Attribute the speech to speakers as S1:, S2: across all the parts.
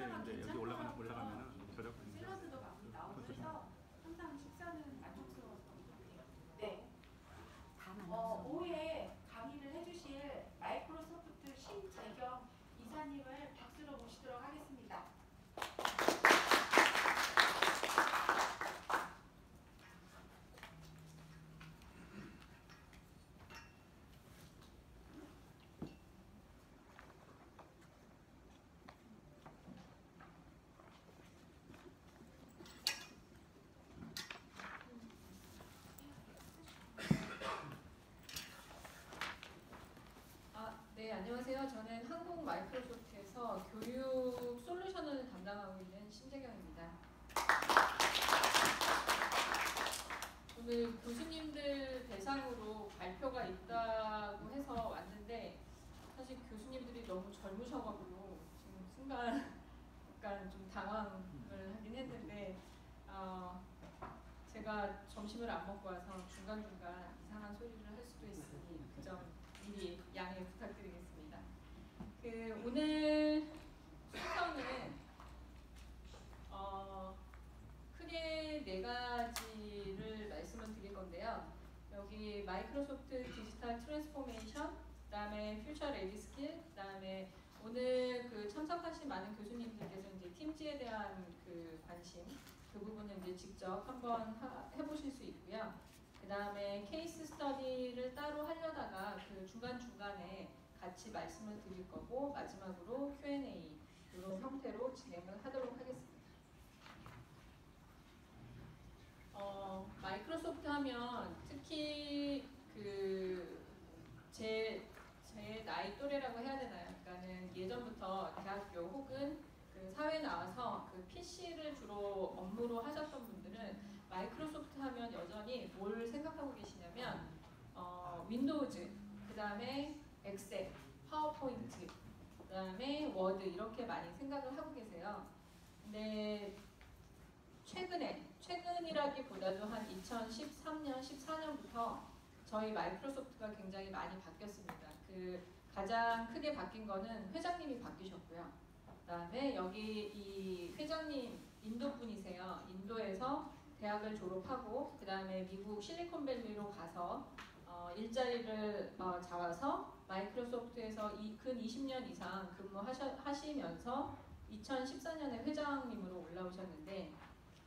S1: 이제 여기 올라가면은 저녁
S2: 샐러드도 많이 나오고 해서 항상 식사는 만족스러웠던 것 같아요. 네. 오후에 강의를 해주실 마이크로소프트 신재경 이사님을 박수로 모시도록 하겠습니다.
S3: 네, 안녕하세요. 저는 한국 마이크로소프트에서 교육 솔루션을 담당하고 있는 신재경입니다. 오늘 교수님들 대상으로 발표가 있다고 해서 왔는데 사실 교수님들이 너무 젊으셔가지고 지금 순간 약간 좀 당황을 하긴 했는데 제가 점심을 안 먹고 와서 중간중간 이상한 소리를 할 수도 있으니 그 점 미리 양해 부탁드리겠습니다. 오늘 순서는 크게 4가지를 말씀을 드릴 건데요. 여기 마이크로소프트 디지털 트랜스포메이션, 그 다음에 퓨처 레디 스킬, 그 다음에 오늘 참석하신 많은 교수님들께서 이제 팀즈에 대한 관심, 그 부분은 이제 직접 한번 해보실 수 있고요. 그 다음에 케이스 스터디를 따로 하려다가 중간중간에 같이 말씀을 드릴 거고, 마지막으로 Q&A 이런 형태로 진행을 하도록 하겠습니다. 마이크로소프트 하면 특히 제 나이 또래라고 해야 되나요? 그러니까는 예전부터 대학교 혹은 사회에 나와서 PC를 주로 업무로 하셨던 분들은 마이크로소프트 하면 여전히 뭘 생각하고 계시냐면 윈도우즈, 그 다음에 엑셀, 파워포인트, 그 다음에 워드 이렇게 많이 생각을 하고 계세요. 근데 최근이라기보다도 한 2013년, 14년부터 저희 마이크로소프트가 굉장히 많이 바뀌었습니다. 가장 크게 바뀐 거는 회장님이 바뀌셨고요. 그 다음에 여기 이 회장님 인도분이세요. 인도에서 대학을 졸업하고 그 다음에 미국 실리콘밸리로 가서 일자리를 잡아서 마이크로소프트에서 근 20년 이상 근무하시면서 2014년에 회장님으로 올라오셨는데,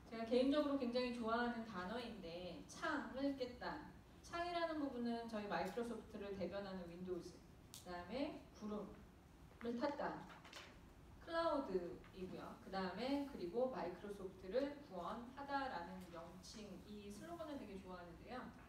S3: 제가 개인적으로 굉장히 좋아하는 단어인데 창을 깼다. 창이라는 부분은 저희 마이크로소프트를 대변하는 윈도우즈, 그 다음에 구름을 탔다. 클라우드이고요. 그 다음에 그리고 마이크로소프트를 구원하다라는 명칭, 이 슬로건을 되게 좋아하는데요.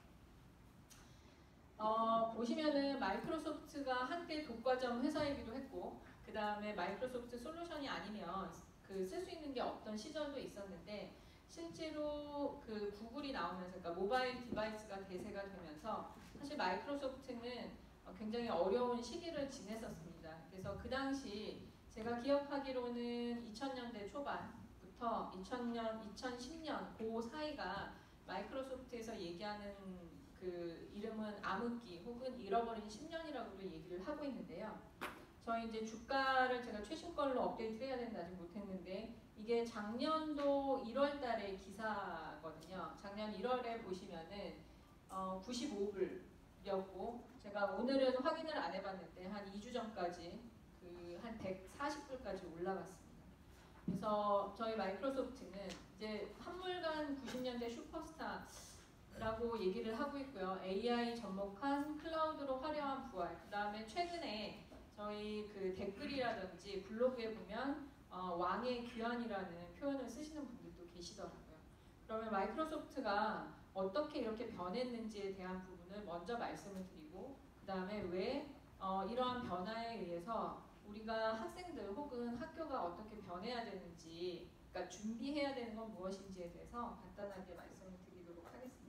S3: 보시면은 마이크로소프트가 한때 독과점 회사이기도 했고, 그 다음에 마이크로소프트 솔루션이 아니면 쓸 수 있는 게 없던 시절도 있었는데, 실제로 구글이 나오면서, 그러니까 모바일 디바이스가 대세가 되면서 사실 마이크로소프트는 굉장히 어려운 시기를 지냈었습니다. 그래서 그 당시 제가 기억하기로는 2000년대 초반부터 2010년 그 사이가 마이크로소프트에서 얘기하는 이름은 암흑기 혹은 잃어버린 10년이라고도 얘기를 하고 있는데요. 저희 이제 주가를 제가 최신 걸로 업데이트 해야 되는데 아직 못했는데, 이게 작년도 1월 달의 기사거든요. 작년 1월에 보시면은 95불이었고, 제가 오늘은 확인을 안 해봤는데 한 2주 전까지 한 140불까지 올라갔습니다. 그래서 저희 마이크로소프트는 이제 한물간 90년대 슈퍼스타라고 얘기를 하고 있고요. AI 접목한 클라우드로 화려한 부활. 그 다음에 최근에 저희 댓글이라든지 블로그에 보면 왕의 귀환이라는 표현을 쓰시는 분들도 계시더라고요. 그러면 마이크로소프트가 어떻게 이렇게 변했는지에 대한 부분을 먼저 말씀을 드리고, 그 다음에 왜 이러한 변화에 의해서 우리가 학생들 혹은 학교가 어떻게 변해야 되는지, 그러니까 준비해야 되는 건 무엇인지에 대해서 간단하게 말씀을 드리도록 하겠습니다.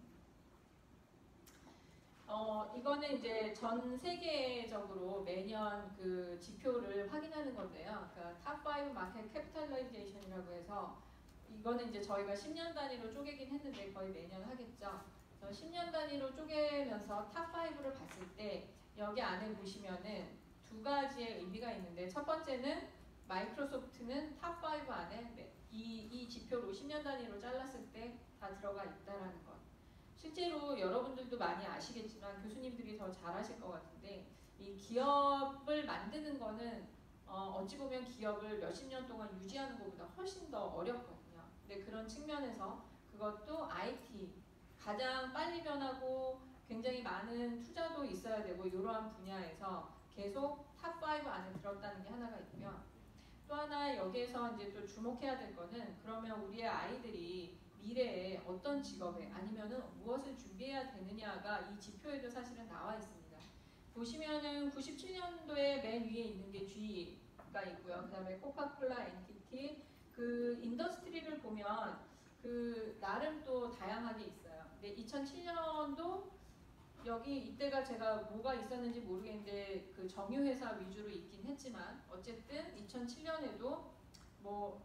S3: 이거는 이제 전 세계적으로 매년 지표를 확인하는 건데요. 그러니까 탑5 마켓 캐피탈라이제이션이라고 해서, 이거는 이제 저희가 10년 단위로 쪼개긴 했는데 거의 매년 하겠죠. 그래서 10년 단위로 쪼개면서 탑5를 봤을 때 여기 안에 보시면은 2가지의 의미가 있는데, 첫 번째는 마이크로소프트는 탑5 안에 이 지표로 10년 단위로 잘랐을 때 다 들어가 있다라는 것. 실제로 여러분들도 많이 아시겠지만 교수님들이 더 잘 아실 것 같은데 이 기업을 만드는 거는 어찌 보면 기업을 몇십 년 동안 유지하는 것보다 훨씬 더 어렵거든요. 근데 그런 측면에서 그것도 IT 가장 빨리 변하고 굉장히 많은 투자도 있어야 되고 이러한 분야에서 계속 탑5 안에 들었다는 게 하나가 있고요. 또 하나 여기에서 이제 또 주목해야 될 거는 그러면 우리의 아이들이 미래에 어떤 직업에 아니면은 무엇을 준비해야 되느냐가 이 지표에도 사실은 나와 있습니다. 보시면은 97년도에 맨 위에 있는 게 G가 있고요. 그 다음에 코카콜라, NTT 그 인더스트리를 보면 그 나름 또 다양하게 있어요. 근데 2007년도 여기 이때가 제가 뭐가 있었는지 모르겠는데 그 정유회사 위주로 있긴 했지만 어쨌든 2007년에도 뭐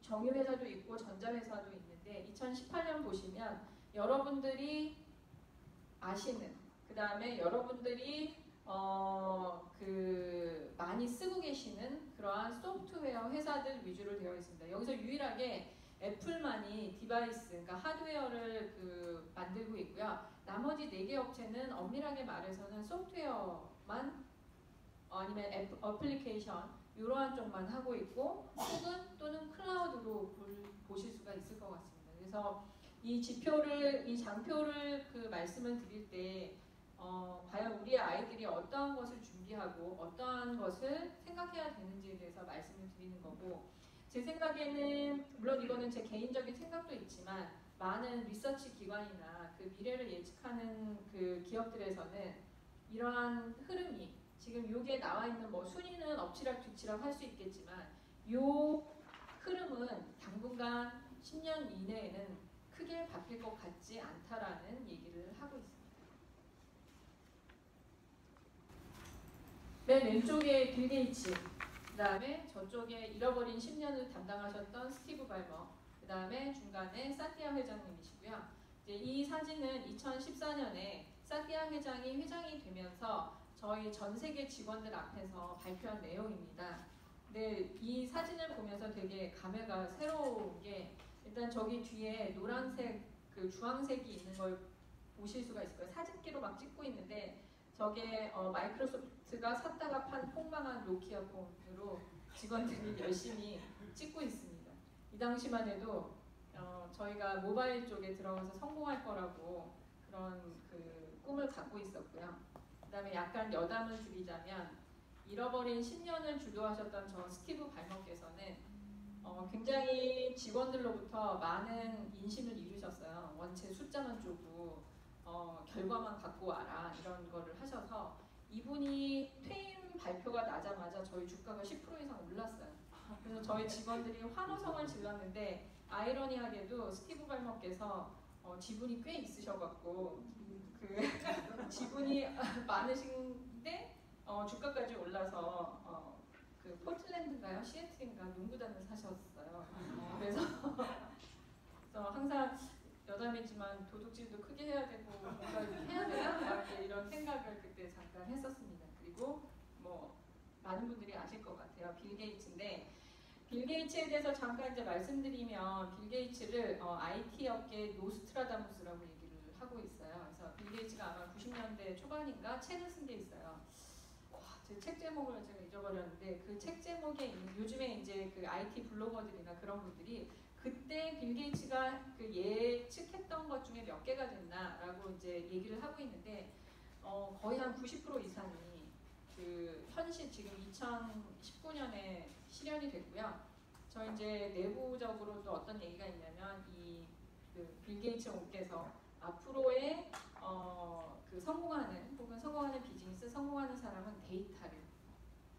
S3: 정유회사도 있고 전자회사도 있는데 2018년 보시면 여러분들이 아시는 그 다음에 여러분들이 그 많이 쓰고 계시는 그러한 소프트웨어 회사들 위주로 되어 있습니다. 여기서 유일하게 애플만이 디바이스, 그러니까 하드웨어를 그 만들고 있고요. 나머지 4개 업체는 엄밀하게 말해서는 소프트웨어만 아니면 어플리케이션 이러한 쪽만 하고 있고 혹은 또는 클라우드로 보실 수가 있을 것 같습니다. 그래서 이 지표를, 이 장표를 그 말씀을 드릴 때 과연 우리의 아이들이 어떠한 것을 준비하고 어떠한 것을 생각해야 되는지에 대해서 말씀을 드리는 거고 제 생각에는 물론 이거는 제 개인적인 생각도 있지만 많은 리서치 기관이나 그 미래를 예측하는 그 기업들에서는 이러한 흐름이 지금 요게 나와 있는 뭐 순위는 엎치락 뒤치락 할 수 있겠지만 요 흐름은 당분간 10년 이내에는 크게 바뀔 것 같지 않다라는 얘기를 하고 있습니다. 맨 왼쪽에 빌 게이츠, 그 다음에 저쪽에 잃어버린 10년을 담당하셨던 스티브 발머, 그 다음에 중간에 사티아 회장님이시고요. 이제 이 사진은 2014년에 사티아 회장이 회장이 되면서 저희 전 세계 직원들 앞에서 발표한 내용입니다. 근데 이 사진을 보면서 되게 감회가 새로운 게 일단 저기 뒤에 노란색, 그 주황색이 있는 걸 보실 수가 있을 거예요. 사진기로 막 찍고 있는데 저게 마이크로소프트가 샀다가 판 폭망한 노키아 폰으로 직원들이 열심히 찍고 있습니다. 이 당시만 해도 저희가 모바일 쪽에 들어가서 성공할 거라고 그런 그 꿈을 갖고 있었고요. 그 다음에 약간 여담을 드리자면 잃어버린 10년을 주도하셨던 저 스티브 발머께서는 굉장히 직원들로부터 많은 인심을 이루셨어요. 원체 숫자만 쪼고 결과만 갖고 와라 이런 거를 하셔서 이분이 퇴임 발표가 나자마자 저희 주가가 10% 이상 올랐어요. 그래서 저희 직원들이 환호성을 질렀는데 아이러니하게도 스티브 발머께서 지분이 꽤 있으셔갖고 그 지분이 많으신데 주가까지 올라서 그 포틀랜드인가요? 시애틀인가 농구단을 사셨어요. 그래서 항상 여담이지만 도둑질도 크게 해야 되고 뭔가 해야 되나? 이런 생각을 그때 잠깐 했었습니다. 그리고 뭐 많은 분들이 아실 것 같아요. 빌 게이츠인데 빌 게이츠에 대해서 잠깐 이제 말씀드리면 빌 게이츠를 IT 업계 노스트라다무스라고 얘기를 하고 있어요. 그래서 빌 게이츠가 아마 90년대 초반인가 책을 쓴 게 있어요. 제 책 제목을 제가 잊어버렸는데 그 책 제목에 있는 요즘에 이제 그 IT 블로거들이나 그런 분들이 그때 빌 게이츠가 그 예측했던 것 중에 몇 개가 됐나라고 이제 얘기를 하고 있는데 거의 한 90% 이상이 그 현실 지금 2019년에 실현이 됐고요. 저 이제 내부적으로 또 어떤 얘기가 있냐면 빌 게이츠 께서 앞으로의 그 성공하는 혹은 성공하는 비즈니스, 성공하는 사람은 데이터를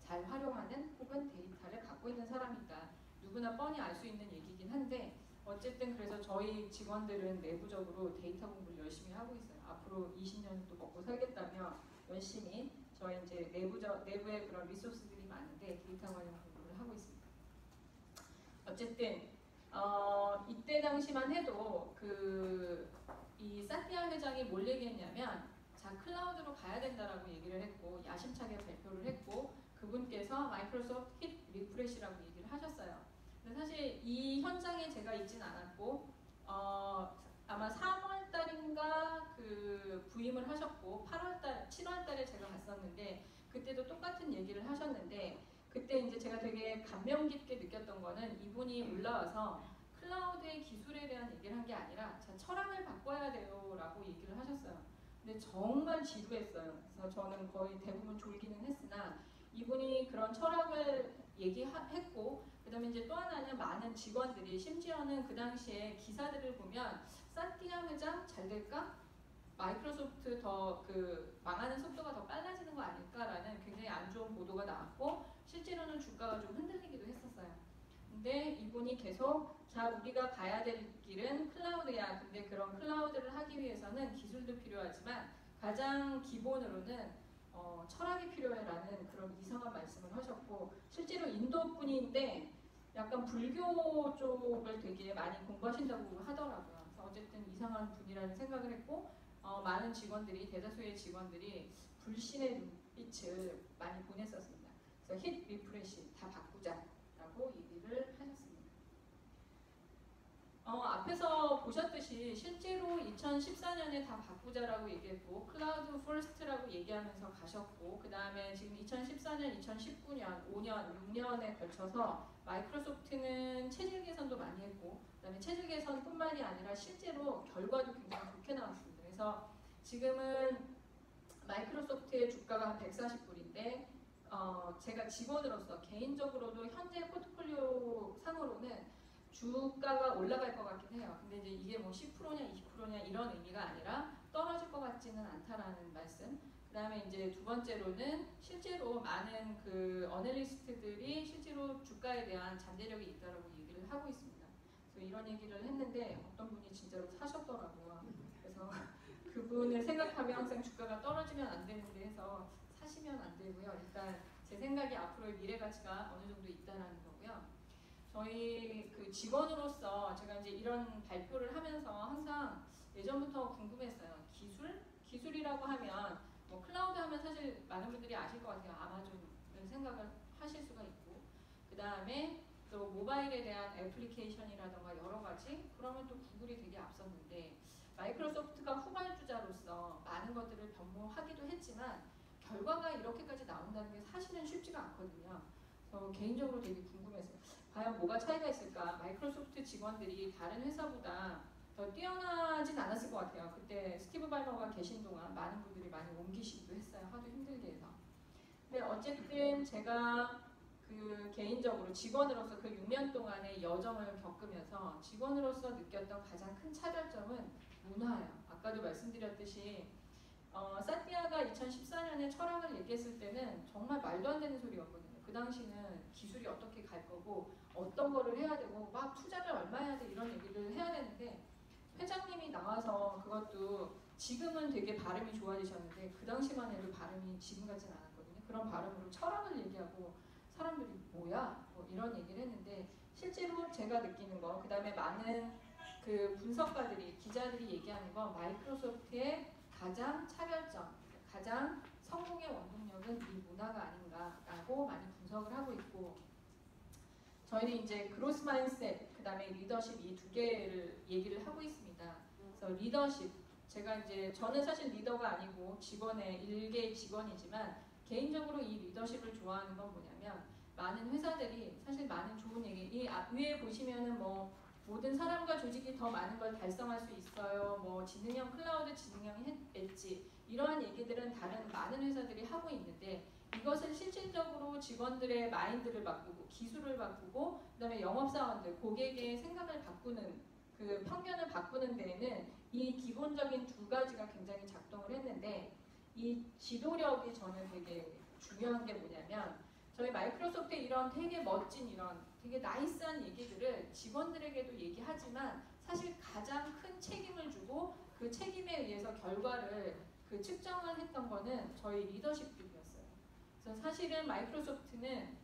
S3: 잘 활용하는 혹은 데이터를 갖고 있는 사람이다. 누구나 뻔히 알 수 있는 얘기긴 한데 어쨌든 그래서 저희 직원들은 내부적으로 데이터 공부를 열심히 하고 있어요. 앞으로 20년 또 먹고 살겠다며 열심히 저희 이제 내부에 그런 리소스들이 많은데 데이터 관련 공부를 하고 있습니다. 어쨌든 이때 당시만 해도 이 사티아 회장이 뭘 얘기했냐면 자 클라우드로 가야 된다라고 얘기를 했고 야심차게 발표를 했고 그분께서 마이크로소프트 힛 리프레시라고 얘기를 하셨어요. 근데 사실 이 현장에 제가 있진 않았고 아마 3월 달인가 그 부임을 하셨고 8월 달, 7월 달에 제가 갔었는데 그때도 똑같은 얘기를 하셨는데 그때 이제 제가 되게 감명 깊게 느꼈던 거는 이분이 올라와서 클라우드의 기술에 대한 얘기를 한 게 아니라 자, 철학을 바꿔야 돼요 라고 얘기를 하셨어요. 근데 정말 지루했어요. 그래서 저는 거의 대부분 졸기는 했으나 이분이 그런 철학을 얘기했고 그 다음에 이제 또 하나는 많은 직원들이 심지어는 그 당시에 기사들을 보면 사티아 회장 잘 될까? 마이크로소프트 더 그 망하는 속도가 더 빨라지는 거 아닐까라는 굉장히 안 좋은 보도가 나왔고 실제로는 주가가 좀 흔들리기도 했었어요. 근데 이분이 계속 자 우리가 가야 될 길은 클라우드야. 근데 그런 클라우드를 하기 위해서는 기술도 필요하지만 가장 기본으로는 철학이 필요해라는 그런 이상한 말씀을 하셨고 실제로 인도 분인데 약간 불교 쪽을 되게 많이 공부하신다고 하더라고요. 그래서 어쨌든 이상한 분이라는 생각을 했고 많은 직원들이 대다수의 직원들이 불신의 눈빛을 많이 보냈었습니다. 그래서 힛 리프레시 다 바꾸자라고 얘기를 하셨습니다. 앞에서 보셨듯이 실제로 2014년에 다 바꾸자라고 얘기했고 클라우드 퍼스트라고 얘기하면서 가셨고 그 다음에 지금 2014년, 2019년, 5년, 6년에 걸쳐서 마이크로소프트는 체질 개선도 많이 했고 그 다음에 체질 개선뿐만이 아니라 실제로 결과도 굉장히 좋게 나왔습니다. 그래서 지금은 마이크로소프트의 주가가 한 140불인데 제가 직원으로서 개인적으로도 현재 포트폴리오 상으로는 주가가 올라갈 것 같긴 해요. 근데 이제 이게 뭐 10%냐 20%냐 이런 의미가 아니라 떨어질 것 같지는 않다라는 말씀. 그 다음에 이제 두 번째로는 실제로 많은 그 어널리스트들이 실제로 주가에 대한 잠재력이 있다라고 얘기를 하고 있습니다. 그래서 이런 얘기를 했는데 어떤 분이 진짜로 사셨더라고요. 그래서 그분을 생각하면 항상 주가가 떨어지면 안 되는데 해서 사시면 안 되고요. 일단 제 생각이 앞으로의 미래 가치가 어느 정도 있다라는 거고요. 저희 그 직원으로서 제가 이제 이런 발표를 하면서 항상 예전부터 궁금했어요. 기술이라고 하면 뭐 클라우드 하면 사실 많은 분들이 아실 것 같아요. 아마존을 생각을 하실 수가 있고 그 다음에 또 모바일에 대한 애플리케이션이라던가 여러 가지 그러면 또 구글이 되게 앞섰는데 마이크로소프트가 후발주자로서 많은 것들을 변모하기도 했지만 결과가 이렇게까지 나온다는 게 사실은 쉽지가 않거든요. 그래서 개인적으로 되게 궁금했어요. 과연 뭐가 차이가 있을까? 마이크로소프트 직원들이 다른 회사보다 더 뛰어나진 않았을 것 같아요. 그때 스티브 발머가 계신 동안 많은 분들이 많이 옮기시기도 했어요. 하도 힘들게 해서. 근데 어쨌든 제가 그 개인적으로 직원으로서 그 6년 동안의 여정을 겪으면서 직원으로서 느꼈던 가장 큰 차별점은 문화예요. 아까도 말씀드렸듯이 사티아가 2014년에 철학을 얘기했을 때는 정말 말도 안 되는 소리였거든요. 그 당시는 기술이 어떻게 갈 거고 어떤 거를 해야 되고 막 투자를 얼마 해야 돼 이런 얘기를 해야 되는데 회장님이 나와서 그것도 지금은 되게 발음이 좋아지셨는데 그 당시만 해도 발음이 지금 같진 않았거든요. 그런 발음으로 철학을 얘기하고 사람들이 뭐야? 뭐 이런 얘기를 했는데 실제로 제가 느끼는 거 그 다음에 많은 그 분석가들이 기자들이 얘기하는 건 마이크로소프트의 가장 차별점, 가장 성공의 원동력은 이 문화가 아닌가라고 많이 분석을 하고 있고 저희는 이제 그로스 마인드셋, 그 다음에 리더십 이 두 개를 얘기를 하고 있습니다. 그래서 리더십, 제가 이제 저는 사실 리더가 아니고 직원의 일개 직원이지만 개인적으로 이 리더십을 좋아하는 건 뭐냐면 많은 회사들이 사실 많은 좋은 얘기, 이 위에 보시면은 뭐 모든 사람과 조직이 더 많은 걸 달성할 수 있어요. 뭐 지능형 클라우드, 지능형 엣지 이러한 얘기들은 다른 많은 회사들이 하고 있는데 이것을 실질적으로 직원들의 마인드를 바꾸고 기술을 바꾸고 그다음에 영업사원들, 고객의 생각을 바꾸는 그 편견을 바꾸는 데에는 이 기본적인 두 가지가 굉장히 작동을 했는데 이 지도력이 저는 되게 중요한 게 뭐냐면 저희 마이크로소프트의 이런 되게 멋진 이런 되게 나이스한 얘기들을 직원들에게도 얘기하지만 사실 가장 큰 책임을 주고 그 책임에 의해서 결과를 그 측정을 했던 거는 저희 리더십들이었어요. 그래서 사실은 마이크로소프트는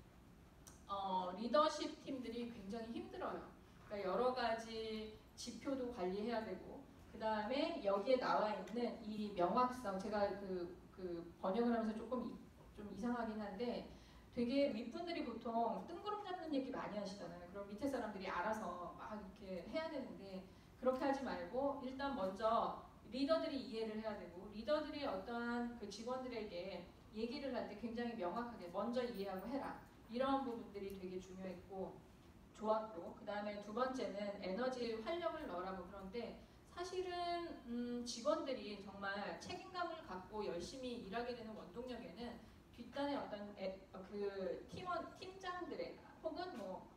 S3: 리더십 팀들이 굉장히 힘들어요. 그러니까 여러 가지 지표도 관리해야 되고 그 다음에 여기에 나와 있는 이 명확성 제가 그 번역을 하면서 조금 좀 이상하긴 한데 되게 윗분들이 보통 뜬구름 잡는 얘기 많이 하시잖아요. 그럼 밑에 사람들이 알아서 막 이렇게 해야 되는데 그렇게 하지 말고 일단 먼저 리더들이 이해를 해야 되고 리더들이 어떠한 그 직원들에게 얘기를 할 때 굉장히 명확하게 먼저 이해하고 해라. 이런 부분들이 되게 중요했고 좋았고 그 다음에 두 번째는 에너지 활력을 넣으라고 그런데 사실은 직원들이 정말 책임감을 갖고 열심히 일하게 되는 원동력에는 뒷단의 어떤 그 팀장들의 혹은 뭐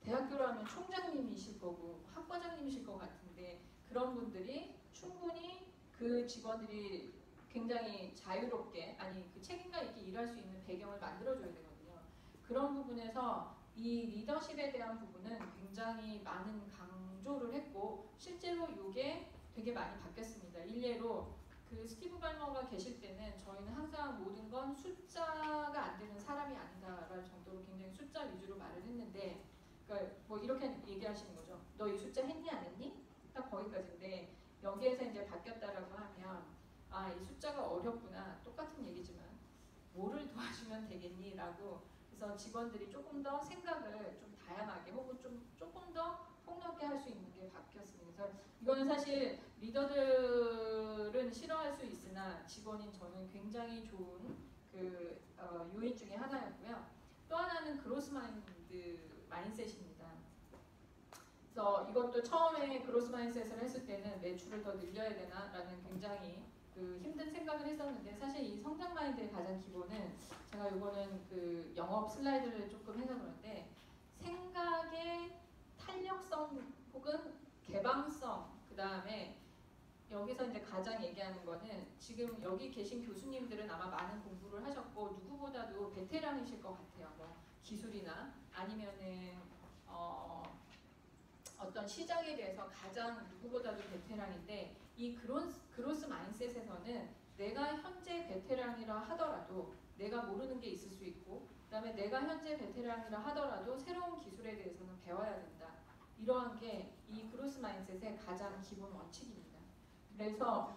S3: 대학교로 하면 총장님이실 거고 학과장님이실 것 같은데 그런 분들이 충분히 그 직원들이 굉장히 자유롭게 아니 그 책임감 있게 일할 수 있는 배경을 만들어줘야 되거든요. 그런 부분에서 이 리더십에 대한 부분은 굉장히 많은 강조를 했고 실제로 이게 되게 많이 바뀌었습니다. 일례로 그 스티브 발머가 계실 때는 저희는 항상 모든 건 숫자가 안 되는 사람이 아니다라는 정도로 굉장히 숫자 위주로 말을 했는데 그러니까 뭐 이렇게 얘기하시는 거죠. 너 이 숫자 했니 안 했니? 딱 거기까지인데 여기에서 이제 바뀌었다라고 하면 아, 이 숫자가 어렵구나. 똑같은 얘기지만 뭐를 도와주면 되겠니? 라고 그래서 직원들이 조금 더 생각을 좀 다양하게 혹은 조금 더 폭넓게 할 수 있는 게 바뀌었습니다. 그래서 이거는 사실 리더들은 싫어할 수 있으나 직원인 저는 굉장히 좋은 그 요인 중에 하나였고요. 또 하나는 그로스 마인셋입니다. 그래서 이것도 처음에 그로스 마인셋을 했을 때는 매출을 더 늘려야 되나라는 굉장히 그 힘든 생각을 했었는데 사실 이 성장 마인드의 가장 기본은 제가 이거는 그 영업 슬라이드를 조금 해서 그런데 생각의 탄력성 혹은 개방성 그 다음에 여기서 이제 가장 얘기하는 거는 지금 여기 계신 교수님들은 아마 많은 공부를 하셨고 누구보다도 베테랑이실 것 같아요. 뭐 기술이나 아니면은 어떤 시장에 대해서 가장 누구보다도 베테랑인데 이 그로스 마인셋에서는 내가 현재 베테랑이라 하더라도 내가 모르는 게 있을 수 있고 그 다음에 내가 현재 베테랑이라 하더라도 새로운 기술에 대해서는 배워야 된다. 이러한 게 이 그로스 마인셋의 가장 기본 원칙입니다. 그래서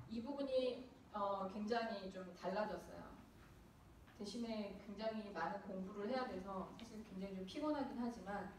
S3: 이 부분이 굉장히 좀 달라졌어요. 대신에 굉장히 많은 공부를 해야 돼서 사실 굉장히 좀 피곤하긴 하지만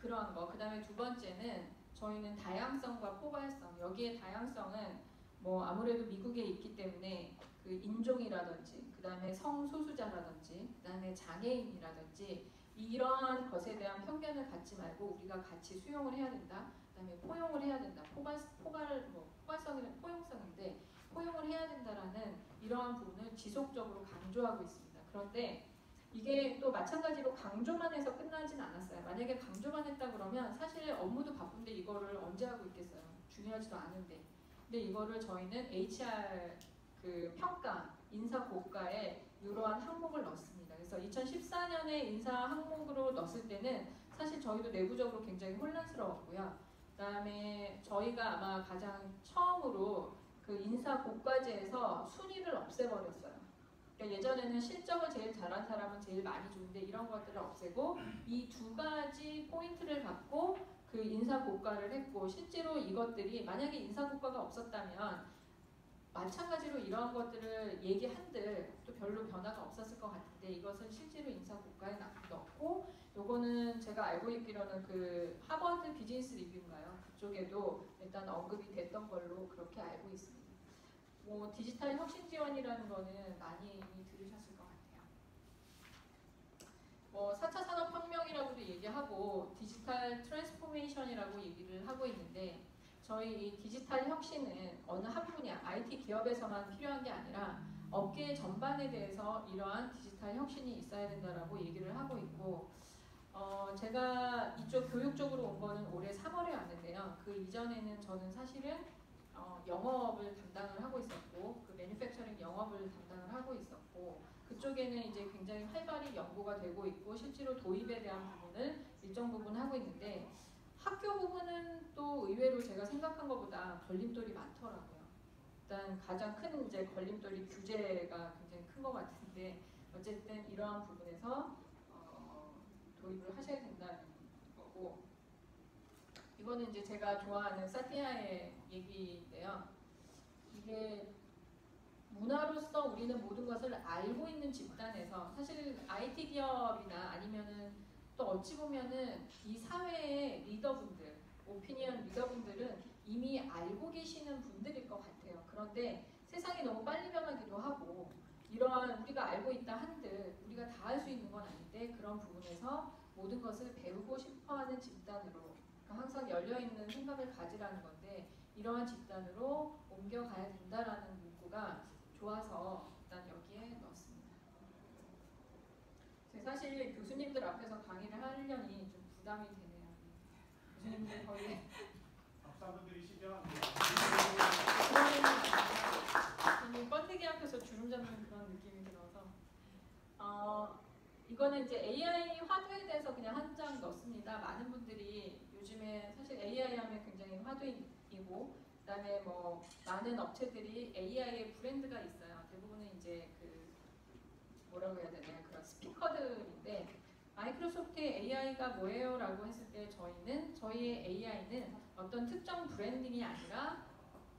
S3: 그런 거. 그 다음에 두 번째는 저희는 다양성과 포괄성. 여기에 다양성은 뭐 아무래도 미국에 있기 때문에 그 인종이라든지 그 다음에 성소수자라든지 그 다음에 장애인이라든지 이러한 것에 대한 편견을 갖지 말고 우리가 같이 수용을 해야 된다. 그 다음에 포용을 해야 된다. 포괄성이란 포용성인데 포용을 해야 된다라는 이러한 부분을 지속적으로 강조하고 있습니다. 그런데 이게 또 마찬가지로 강조만 해서 끝나진 않았어요. 만약에 강조만 했다 그러면 사실 업무도 바쁜데 이거를 언제 하고 있겠어요. 중요하지도 않은데. 근데 이거를 저희는 HR 그 평가, 인사 고가에 이러한 항목을 넣습니다. 그래서 2014년에 인사 항목으로 넣었을 때는 사실 저희도 내부적으로 굉장히 혼란스러웠고요. 그다음에 저희가 아마 가장 처음으로 그 인사 고과제에서 순위를 없애버렸어요. 그러니까 예전에는 실적을 제일 잘한 사람은 제일 많이 주는데 이런 것들을 없애고 이 두 가지 포인트를 갖고 그 인사 고과를 했고 실제로 이것들이 만약에 인사 고과가 없었다면 마찬가지로 이러한 것들을 얘기한들 또 별로 변화가 없었을 것 같은데 이것은 실제로 인사 고과에 넣고 요거는 제가 알고 있기로는 그 하버드 비즈니스 리뷰인가요? 그쪽에도 일단 언급이 됐던 걸로 그렇게 알고 있습니다. 뭐 디지털 혁신 지원이라는 거는 많이 이미 들으셨을 것 같아요. 뭐 4차 산업혁명이라고도 얘기하고 디지털 트랜스포메이션이라고 얘기를 하고 있는데 저희 이 디지털 혁신은 어느 한 분야, IT 기업에서만 필요한 게 아니라 업계 전반에 대해서 이러한 디지털 혁신이 있어야 된다라고 얘기를 하고 있고 제가 이쪽 교육 쪽으로 온 거는 올해 3월에 왔는데요. 그 이전에는 저는 사실은 영업을 담당을 하고 있었고 그 매니팩처링 영업을 담당을 하고 있었고 그쪽에는 이제 굉장히 활발히 연구가 되고 있고 실제로 도입에 대한 부분을 일정 부분 하고 있는데 학교 부분은 또 의외로 제가 생각한 것보다 걸림돌이 많더라고요. 일단 가장 큰 이제 걸림돌이 규제가 굉장히 큰 것 같은데 어쨌든 이러한 부분에서 도입을 하셔야 된다는 거고 이거는 이제 제가 좋아하는 사티아의 얘기인데요. 이게 문화로서 우리는 모든 것을 알고 있는 집단에서 사실 IT 기업이나 아니면은 또 어찌 보면은 이 사회의 리더분들, 오피니언 리더분들은 이미 알고 계시는 분들일 것 같아요. 그런데 세상이 너무 빨리 변하기도 하고 이러한 우리가 알고 있다 한들 우리가 다 할 수 있는 건 아닌데 그런 부분에서 모든 것을 배우고 싶어하는 집단으로 그러니까 항상 열려있는 생각을 가지라는 건데 이러한 집단으로 옮겨가야 된다라는 문구가 좋아서 일단 여기에 넣었습니다. 사실 교수님들 앞에서 강의를 하려니 좀 부담이 되네요. 교수님들 거의
S1: 박사분들이시죠?
S3: 번데기 앞에서 주름 잡는 그런 느낌이 들어서 이거는 이제 AI 화두에 대해서 그냥 한 장 넣습니다. 많은 분들이 요즘에 사실 AI 하면 굉장히 화두이고 그다음에 뭐 많은 업체들이 AI의 브랜드가 있어요. 대부분은 이제 그 뭐라고 해야 되나요? 그런 스피커들인데 마이크로소프트의 AI가 뭐예요?라고 했을 때 저희의 AI는 어떤 특정 브랜딩이 아니라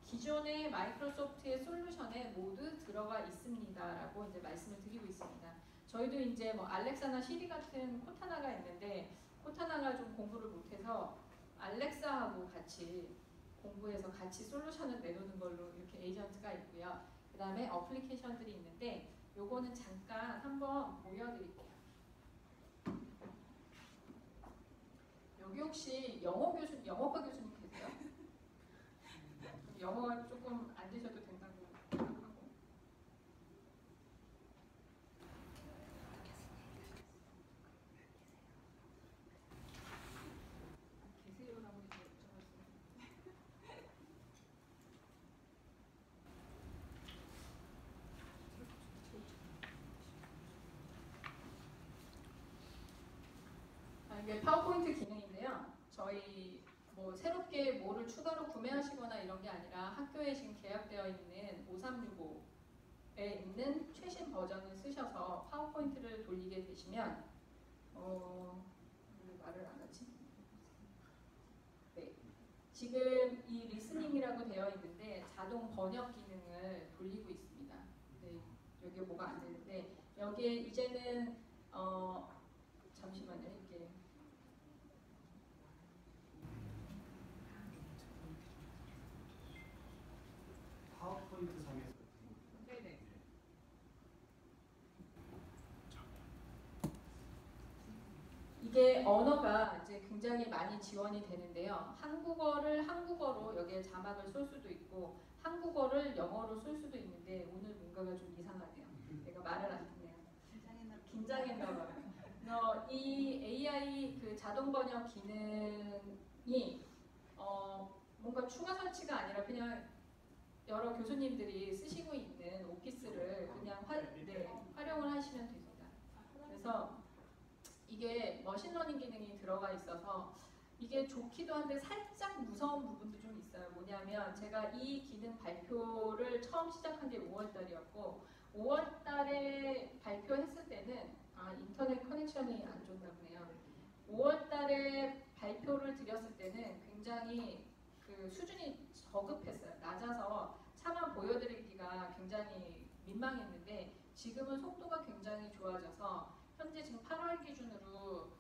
S3: 기존의 마이크로소프트의 솔루션에 모두 들어가 있습니다라고 이제 말씀을 드리고 있습니다. 저희도 이제 뭐 알렉사나 시리 같은 코타나가 있는데 코타나가 좀 공부를 못해서 알렉사하고 같이 공부해서 같이 솔루션을 내놓는 걸로 이렇게 에이전트가 있고요. 그 다음에 어플리케이션들이 있는데 요거는 잠깐 한번 보여드릴게요. 여기 혹시 영어과 교수님 계세요? 영어 조금 안 되셔도 된다고 하고. 계세요라고 이제 여쭤봤어요. 이게 파워포인트 기능인데요. 저희 뭐 새롭게 뭐를 추가로 구매하시거나 이런 게 아니라 학교에 지금 계약되어 있는 5365에 있는 최신 버전을 쓰셔서 파워포인트를 돌리게 되시면 왜 말을 안 하지? 네. 지금 이 리스닝이라고 되어 있는데 자동 번역 기능을 돌리고 있습니다. 네. 여기 뭐가 안 되는데 여기에 이제는 잠시만요. 이게
S1: 파워포인트 상에서
S3: 네네. 이게 언어가 이제 굉장히 많이 지원이 되는데요. 한국어를 한국어로 여기에 자막을 쏠 수도 있고 한국어를 영어로 쏠 수도 있는데 오늘 뭔가가 좀 이상하네요. 내가 말을 안 듣네요. 긴장했나 봐요. 이 AI 그 자동 번역 기능이 뭔가 추가 설치가 아니라 그냥 여러 교수님들이 쓰시고 있는 오피스를 그냥 활용을 하시면 됩니다. 그래서 이게 머신러닝 기능이 들어가 있어서 이게 좋기도 한데 살짝 무서운 부분도 좀 있어요. 뭐냐면 제가 이 기능 발표를 처음 시작한 게 5월달이었고 5월달에 발표했을 때는 인터넷 커넥션이 안 좋나 보네요. 5월달에 발표를 드렸을 때는 굉장히 그 수준이 저급했어요. 낮아서 차마 보여드리기가 굉장히 민망했는데 지금은 속도가 굉장히 좋아져서 현재 지금 8월 기준으로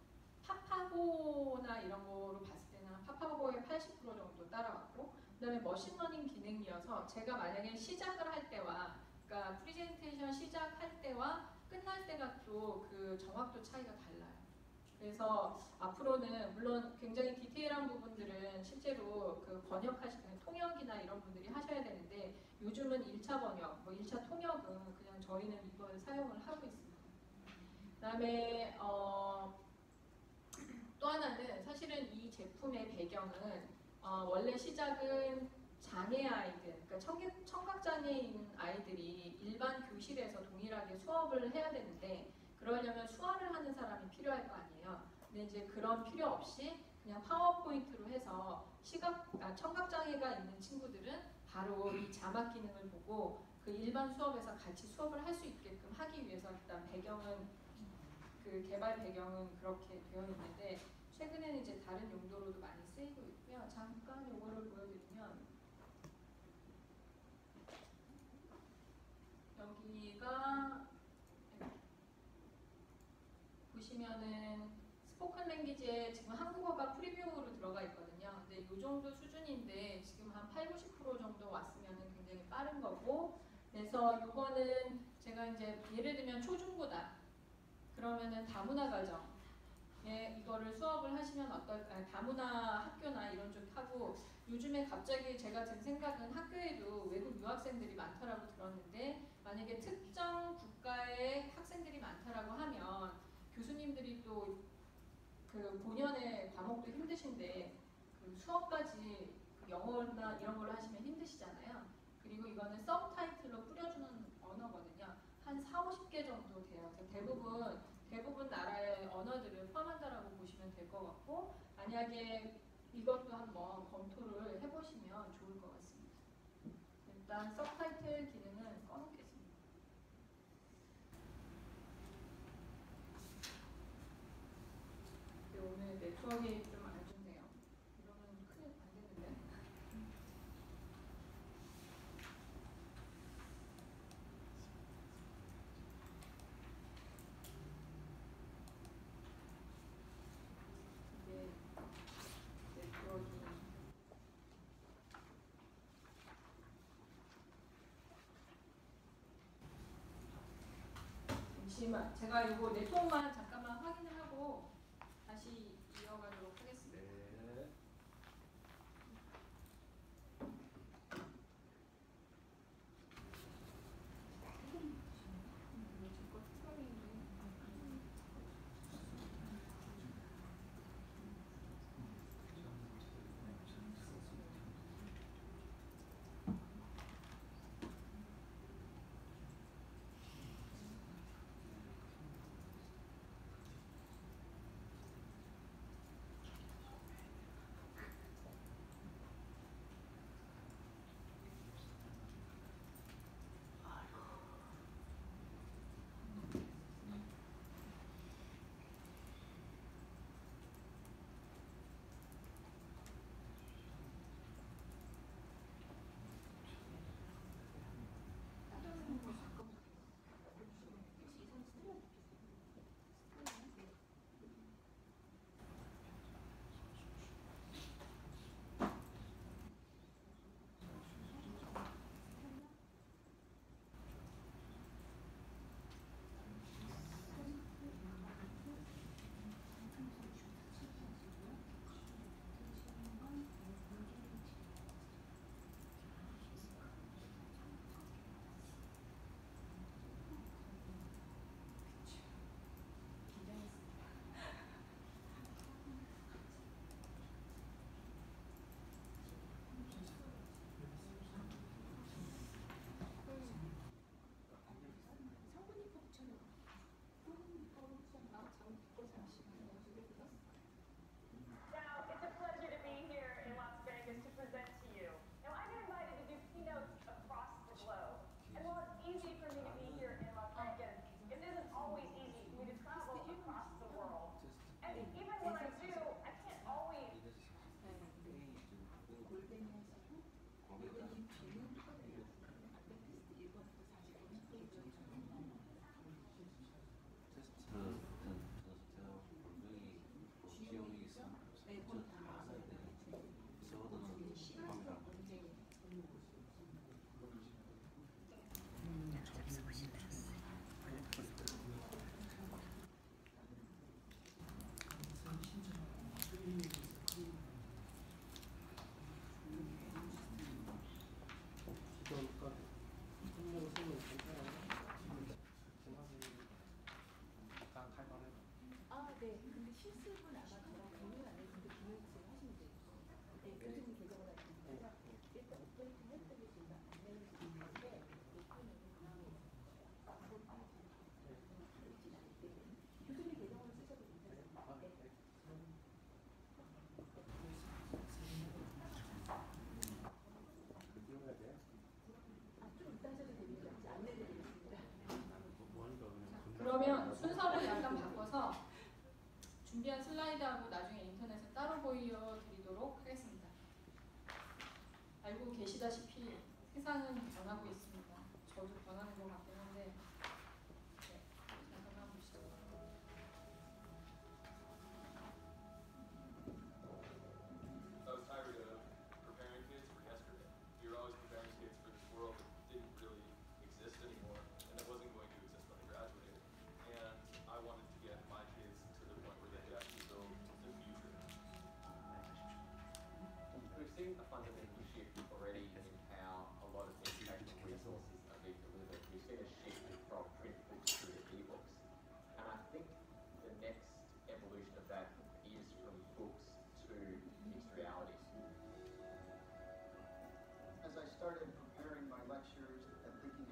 S3: 파파고나 이런 거로 봤을 때는 파파고의 80% 정도 따라왔고 그 다음에 머신러닝 기능이어서 제가 만약에 시작을 할 때와 그러니까 프리젠테이션 시작할 때와 끝날 때가 또 그 정확도 차이가 달라요. 그래서 앞으로는 물론 굉장히 디테일한 부분들은 실제로 그 번역하시는 통역이나 이런 분들이 하셔야 되는데 요즘은 1차 번역, 뭐 1차 통역은 그냥 저희는 이걸 사용을 하고 있습니다. 그 다음에 또 하나는 사실은 이 제품의 배경은 원래 시작은 장애 아이들, 그러니까 청각장애인 아이들이 일반 교실에서 동일하게 수업을 해야 되는데 그러려면 수화를 하는 사람이 필요할 거 아니에요. 근데 이제 그런 필요 없이 그냥 파워포인트로 해서 청각장애가 있는 친구들은 바로 이 자막 기능을 보고 그 일반 수업에서 같이 수업을 할 수 있게끔 하기 위해서 일단 배경은 그 개발 배경은 그렇게 되어 있는데 최근에는 이제 다른 용도로도 많이 쓰이고 있고요. 잠깐 요거를 보여드리면 여기 여기가 보시면은 스포큰 랭귀지에 지금 한국어가 프리뷰어로 들어가 있거든요. 근데 이 정도 수준인데 지금 한 8, 90% 정도 왔으면 굉장히 빠른 거고, 그래서 이거는 제가 이제 예를 들면 초중고다 그러면은 다문화 가정에 이거를 수업을 하시면 어떨까요? 다문화 학교나 이런 쪽 하고, 요즘에 갑자기 제가 든 생각은 학교에도 외국 유학생들이 많다라고 들었는데, 만약에 특정 국가의 학생들이 많다라고 하면 교수님들이 또 그 본연의 과목도 힘드신데 그 수업까지 그 영어나 이런 걸로 하시면 힘드시잖아요. 그리고 이거는 서브타이틀로 뿌려주는 언어거든요. 한 4, 50개 정도 돼요. 그래서 대부분 나라의 언어들을 포함한다라고 보시면 될 것 같고, 만약에 이것도 한번 검토를 해보시면 좋을 것 같습니다. 일단 서브타이틀 기능은 꺼놓겠습니다. 네, 오늘 네트워크가 좀 안 좋네요. 이러면 큰일 안 되는데. 이게 네트워크. 잠시만, 제가 이거 네트워크만 잠깐만 확인을 하고 다시 이어가도록 하겠습니다.
S4: 네.
S5: Now, it's a pleasure to be here in Las Vegas to present to you. Now, I got invited to do keynotes across the globe. And while it's easy for me to be here in Las Vegas, it isn't always easy for me to travel across the world. And even when I do, I can't always
S6: 네. 근데 실습은 아마 저랑 공유 안 했는데 공유 하시면 돼요. 네, 교수님 계정을 하시면 일단 오퍼레이팅 했더니 제가 안내를 드리는데 오픈은 교수님 계정으로 쓰셔도 괜찮습니다. 네. 좀 이따 하셔도 됩니다. 안내를 드리겠습니다.
S3: 그러면 순서를 약간 바꿔서 준비한 슬라이드하고 나중에 인터넷에 따로 보여드리도록 하겠습니다. 알고 계시다시피 세상은 변하고 있습니다. 저도 변하는 것 같긴 한데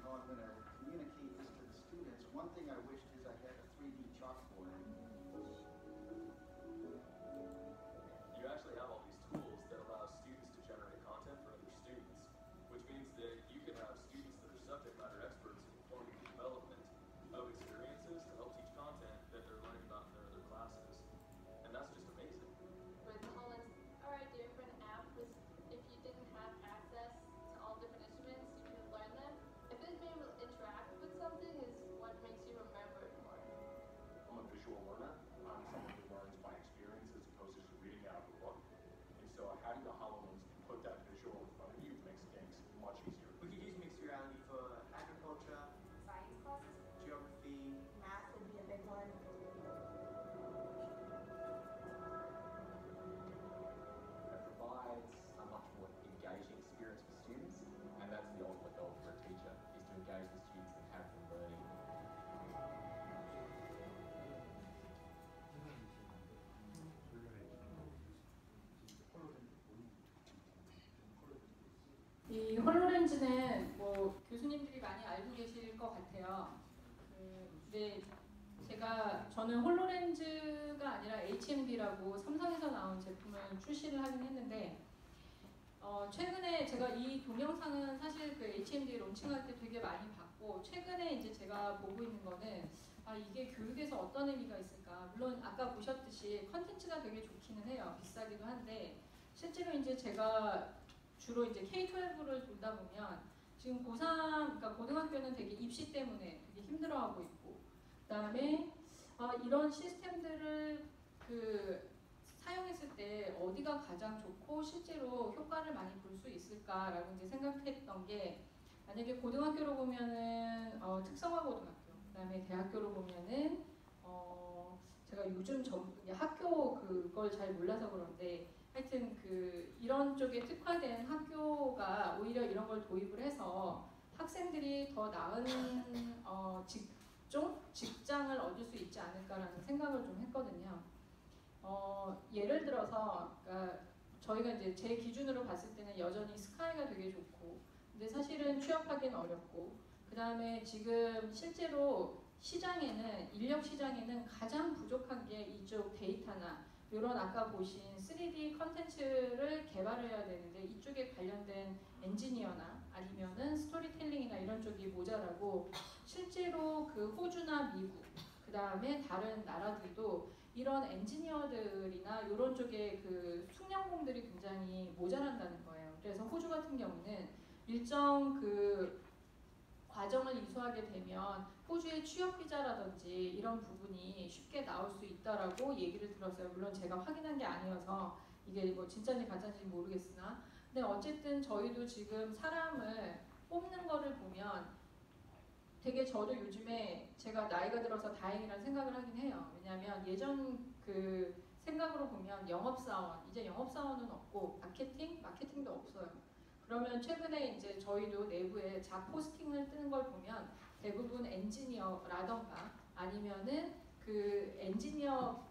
S4: how I'm going to communicate this to the students. One thing I wished is I had a 3D chalkboard.
S7: You actually have all these tools that allow students to generate content for other students, which means that you can have students that are subject matter experts in informing the development of experiences to help teach content that they're learning about in their other classes. And that's just amazing.
S8: With Holland's, our idea for an app was if you didn't have access to all different instruments, you could learn them. I think being able to interact with something is what makes you remember it more.
S9: I'm a visual learner. I'm someone who learns by experience as opposed to just reading out of a book. And so having the HoloLens put that visual in front of you makes things much easier.
S10: We could use mixed reality for agriculture,
S5: Science classes?
S10: geography.
S6: Math would be a big one.
S9: It provides a much more engaging experience for students, and that's the ultimate goal for a teacher, is to engage the students and have them learning.
S3: 이 홀로렌즈는 뭐 교수님들이 많이 알고 계실 것 같아요. 근데 저는 홀로렌즈가 아니라 HMD라고 삼성에서 나온 제품을 출시를 하긴 했는데 최근에 제가 이 동영상은 사실 그 HMD 론칭할 때 되게 많이 봤고 최근에 이제 제가 보고 있는 거는 이게 교육에서 어떤 의미가 있을까. 물론 아까 보셨듯이 컨텐츠가 되게 좋기는 해요. 비싸기도 한데 실제로 이제 제가 주로 이제 K-12를 돌다 보면 지금 고3, 그러니까 고등학교는 되게 입시 때문에 되게 힘들어하고 있고 그다음에 이런 시스템들을 사용했을 때 어디가 가장 좋고 실제로 효과를 많이 볼 수 있을까라고 이제 생각했던 게 만약에 고등학교로 보면은 특성화 고등학교, 그다음에 대학교로 보면은 제가 요즘 학교 그걸 잘 몰라서 그런데 하여튼 이런 쪽에 특화된 학교가 오히려 이런 걸 도입을 해서 학생들이 더 나은 직장을 얻을 수 있지 않을까라는 생각을 좀 했거든요. 예를 들어서 그러니까 저희가 이제 제 기준으로 봤을 때는 여전히 스카이가 되게 좋고 근데 사실은 취업하기는 어렵고 그 다음에 지금 실제로 시장에는 인력 시장에는 가장 부족한 게 이쪽 데이터나 이런 아까 보신 3D 컨텐츠를 개발해야 되는데 이쪽에 관련된 엔지니어나 아니면은 스토리텔링이나 이런 쪽이 모자라고 실제로 호주나 미국 그 다음에 다른 나라들도 이런 엔지니어들이나 이런 쪽에 숙련공들이 굉장히 모자란다는 거예요. 그래서 호주 같은 경우는 일정 과정을 이수하게 되면 호주의 취업 비자라든지 이런 부분이 쉽게 나올 수 있다라고 얘기를 들었어요. 물론 제가 확인한 게 아니어서 이게 뭐 진짜인지 가짜인지 모르겠으나 근데 어쨌든 저희도 지금 사람을 뽑는 거를 보면 되게 저도 요즘에 제가 나이가 들어서 다행이라는 생각을 하긴 해요. 왜냐하면 예전 생각으로 보면 영업사원, 이제 영업사원은 없고 마케팅도 없어요. 그러면 최근에 이제 저희도 내부에 잡 포스팅을 뜨는 걸 보면 대부분 엔지니어라던가 아니면은 엔지니어가